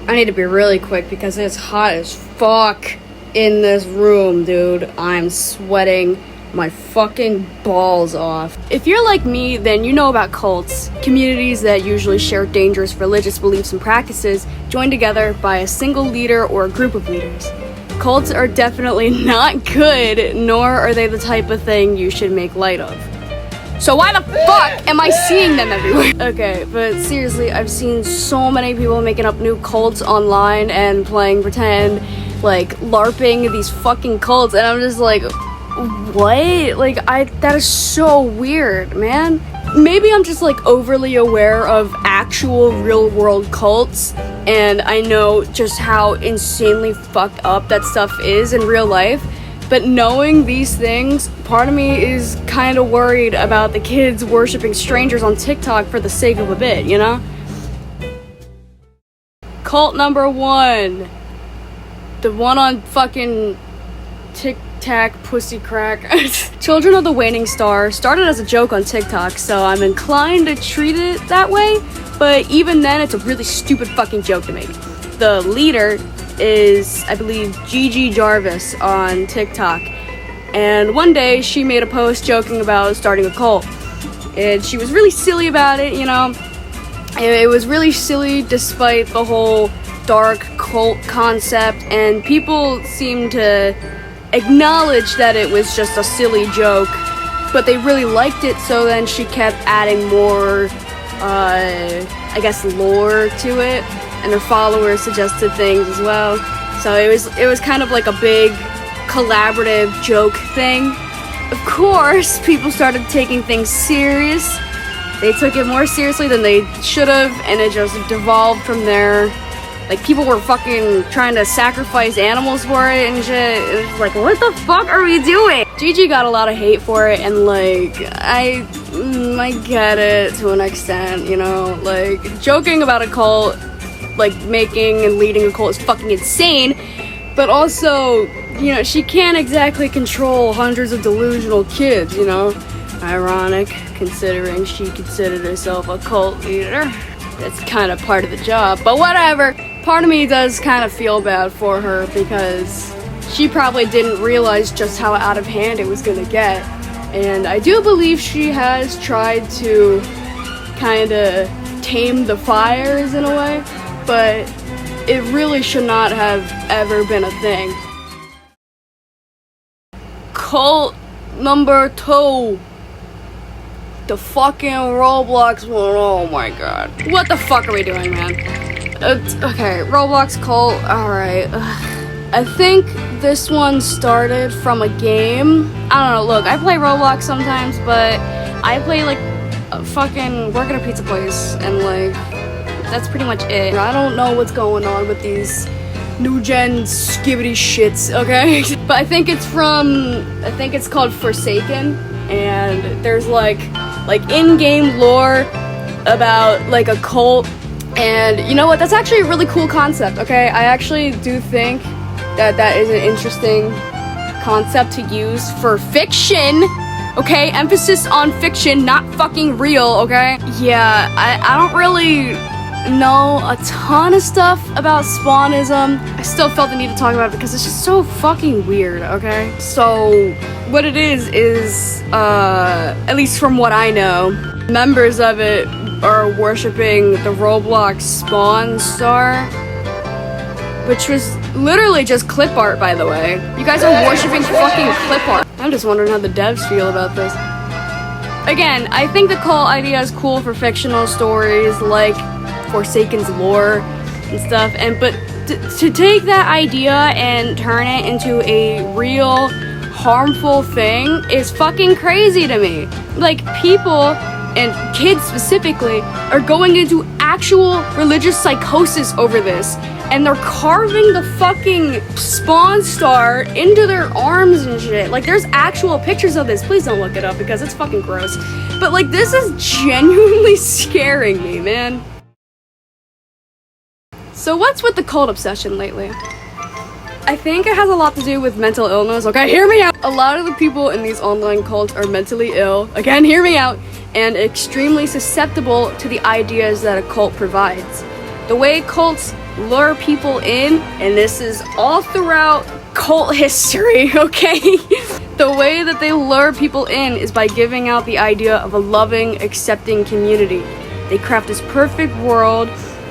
I need to be really quick because it's hot as fuck in this room, dude. I'm sweating my fucking balls off. If you're like me, then you know about cults, communities that usually share dangerous religious beliefs and practices joined together by a single leader or a group of leaders. Cults are definitely not good, nor are they the type of thing you should make light of. So why the fuck am I seeing them everywhere? Okay, but seriously, I've seen so many people making up new cults online and playing pretend, like LARPing these fucking cults, and I'm just like, what? Like, that is so weird, man. Maybe I'm just like overly aware of actual real world cults, and I know just how insanely fucked up that stuff is in real life. But knowing these things, part of me is kind of worried about the kids worshiping strangers on TikTok for the sake of a bit, you know? Cult number 1. The one on fucking Tic-Tac Pussy Crack. Children of the Waning Star started as a joke on TikTok, so I'm inclined to treat it that way, but even then, it's a really stupid fucking joke to make. The leader is, I believe, Gigi Jarvis on TikTok, and one day she made a post joking about starting a cult, and she was really silly about it, you know. It was really silly despite the whole dark cult concept, and people seemed to acknowledge that it was just a silly joke, but they really liked it, so then she kept adding more, I guess, lore to it, and her followers suggested things as well. So it was kind of like a big collaborative joke thing. Of course, people started taking things serious. They took it more seriously than they should have, and it just devolved from there. Like, people were fucking trying to sacrifice animals for it and shit. It was like, what the fuck are we doing? Gigi got a lot of hate for it, and like, I get it to an extent, you know? Like, joking about a cult, like making and leading a cult, is fucking insane, but also, you know, she can't exactly control hundreds of delusional kids, you know? Ironic, considering she considered herself a cult leader. That's kind of part of the job, but whatever. Part of me does kind of feel bad for her because she probably didn't realize just how out of hand it was gonna get, and I do believe she has tried to kind of tame the fires in a way, but it really should not have ever been a thing. Cult number 2. The fucking Roblox one. Oh my god. What the fuck are we doing, man? Okay, Roblox Cult. Alright. I think this one started from a game. I don't know, look, I play Roblox sometimes, but I play like fucking work at a pizza place, and like, that's pretty much it. I don't know what's going on with these new gen skibbity shits, okay? But I think it's called Forsaken, and there's like in-game lore about like a cult, and you know what, that's actually a really cool concept, okay? I actually do think that is an interesting concept to use for fiction, okay? Emphasis on fiction, not fucking real, okay? Yeah, I don't really know a ton of stuff about spawnism. I still felt the need to talk about it because it's just so fucking weird, okay? So what it is, at least from what I know, members of it are worshipping the Roblox Spawn Star, which was literally just clip art, by the way. You guys are worshipping fucking clip art. I'm just wondering how the devs feel about this. Again, I think the cult idea is cool for fictional stories like Forsaken's lore and stuff, but to take that idea and turn it into a real harmful thing is fucking crazy to me. Like, people, and kids specifically, are going into actual religious psychosis over this, and they're carving the fucking Spawn Star into their arms and shit. Like, there's actual pictures of this. Please don't look it up because it's fucking gross. But like, this is genuinely scaring me, man. So what's with the cult obsession lately? I think it has a lot to do with mental illness. Okay, hear me out. A lot of the people in these online cults are mentally ill. Again, hear me out. And extremely susceptible to the ideas that a cult provides. The way cults lure people in, and this is all throughout cult history, okay? The way that they lure people in is by giving out the idea of a loving, accepting community. They craft this perfect world,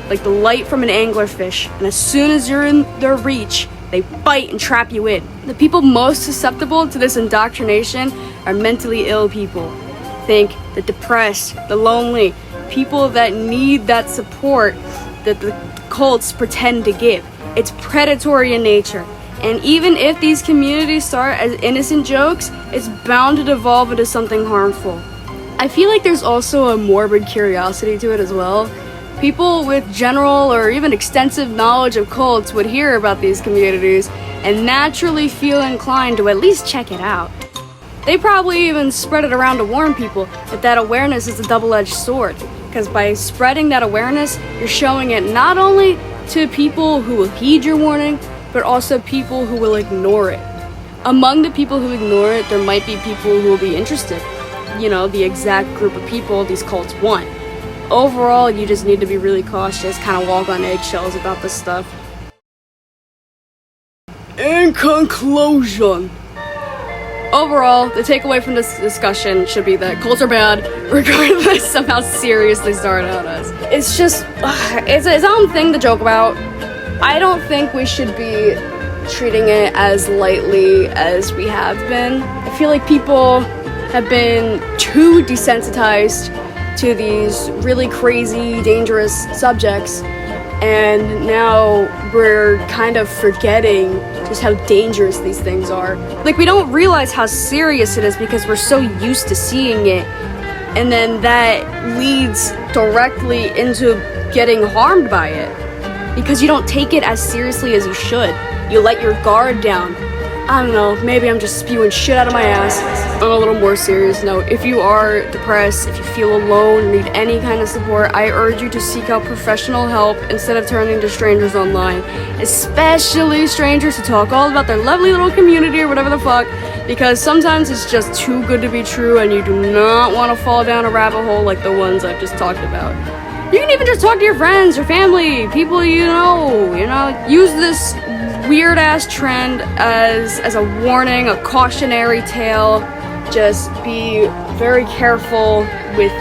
like the light from an anglerfish, and as soon as you're in their reach, they bite and trap you in. The people most susceptible to this indoctrination are mentally ill people. Think the depressed, the lonely, people that need that support that the cults pretend to give. It's predatory in nature. And even if these communities start as innocent jokes, it's bound to devolve into something harmful. I feel like there's also a morbid curiosity to it as well. People with general or even extensive knowledge of cults would hear about these communities and naturally feel inclined to at least check it out. They probably even spread it around to warn people that awareness is a double-edged sword, because by spreading that awareness, you're showing it not only to people who will heed your warning, but also people who will ignore it. Among the people who ignore it, there might be people who will be interested. You know, the exact group of people these cults want. Overall, you just need to be really cautious, kind of walk on eggshells about this stuff. In conclusion, overall, the takeaway from this discussion should be that cults are bad, regardless of how serious they start out as. It's just, it's its own thing to joke about. I don't think we should be treating it as lightly as we have been. I feel like people have been too desensitized to these really crazy, dangerous subjects, and now we're kind of forgetting just how dangerous these things are. Like, we don't realize how serious it is because we're so used to seeing it, and then that leads directly into getting harmed by it because you don't take it as seriously as you should. You let your guard down. I don't know, maybe I'm just spewing shit out of my ass. On a little more serious note, if you are depressed, if you feel alone, or need any kind of support, I urge you to seek out professional help instead of turning to strangers online. Especially strangers who talk all about their lovely little community or whatever the fuck, because sometimes it's just too good to be true and you do not want to fall down a rabbit hole like the ones I've just talked about. You can even just talk to your friends, your family, people you know, use this weird ass trend as a warning, a cautionary tale. Just be very careful with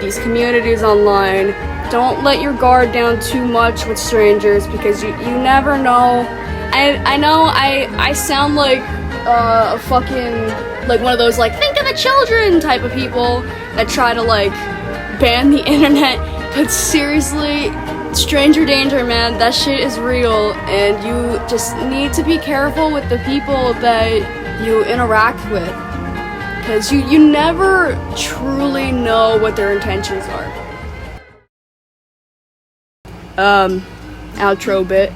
these communities online. Don't let your guard down too much with strangers because you never know. I know I sound like a fucking, like one of those like think of the children type of people that try to like ban the internet, but seriously, stranger danger, man, that shit is real, and you just need to be careful with the people that you interact with, because you never truly know what their intentions are. Outro bit.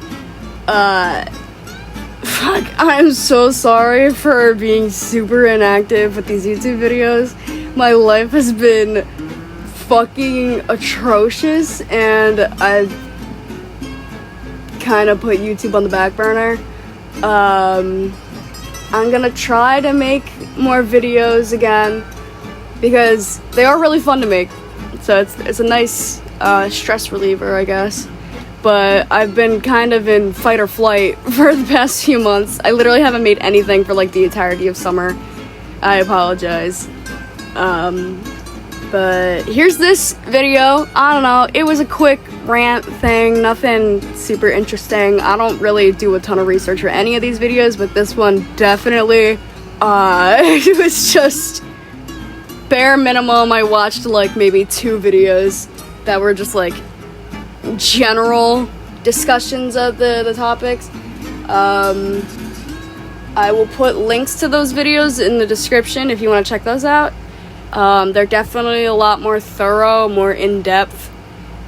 Fuck, I'm so sorry for being super inactive with these YouTube videos. My life has been fucking atrocious, and I kind of put YouTube on the back burner. I'm gonna try to make more videos again because they are really fun to make, so it's a nice stress reliever, I guess. But I've been kind of in fight or flight for the past few months. I literally haven't made anything for like the entirety of summer. I apologize. But here's this video. I don't know, it was a quick rant thing, nothing super interesting. I don't really do a ton of research for any of these videos, but this one definitely, it was just bare minimum. I watched like maybe 2 videos that were just like general discussions of the topics. I will put links to those videos in the description if you want to check those out. They're definitely a lot more thorough, more in-depth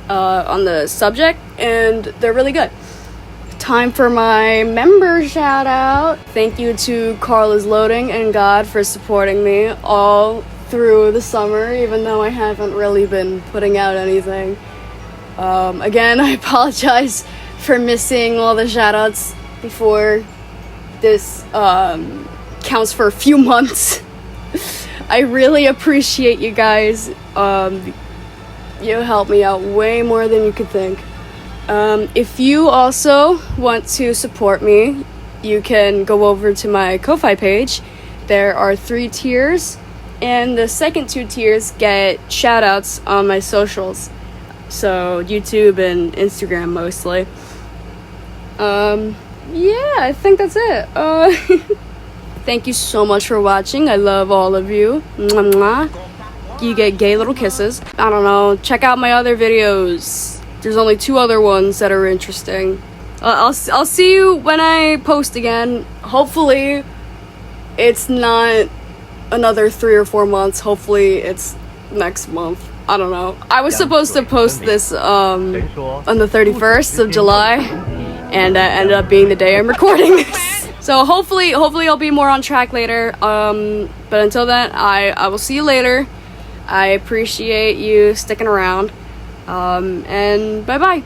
on the subject, and they're really good. Time for my member shout out. Thank you to Carl is Loading and God for supporting me all through the summer, even though I haven't really been putting out anything. Again, I apologize for missing all the shout outs before. This counts for a few months. I really appreciate you guys. You help me out way more than you could think. If you also want to support me, you can go over to my Ko-Fi page. There are 3 tiers, and the second 2 tiers get shoutouts on my socials. So YouTube and Instagram mostly. Yeah, I think that's it. Thank you so much for watching. I love all of you. Mwah, mwah. You get gay little kisses. I don't know. Check out my other videos. There's only 2 other ones that are interesting. I'll see you when I post again. Hopefully, it's not another 3 or 4 months. Hopefully, it's next month. I don't know. I was supposed to post this on the 31st of July, and that ended up being the day I'm recording this. So hopefully I'll be more on track later. But until then, I will see you later. I appreciate you sticking around. And bye-bye.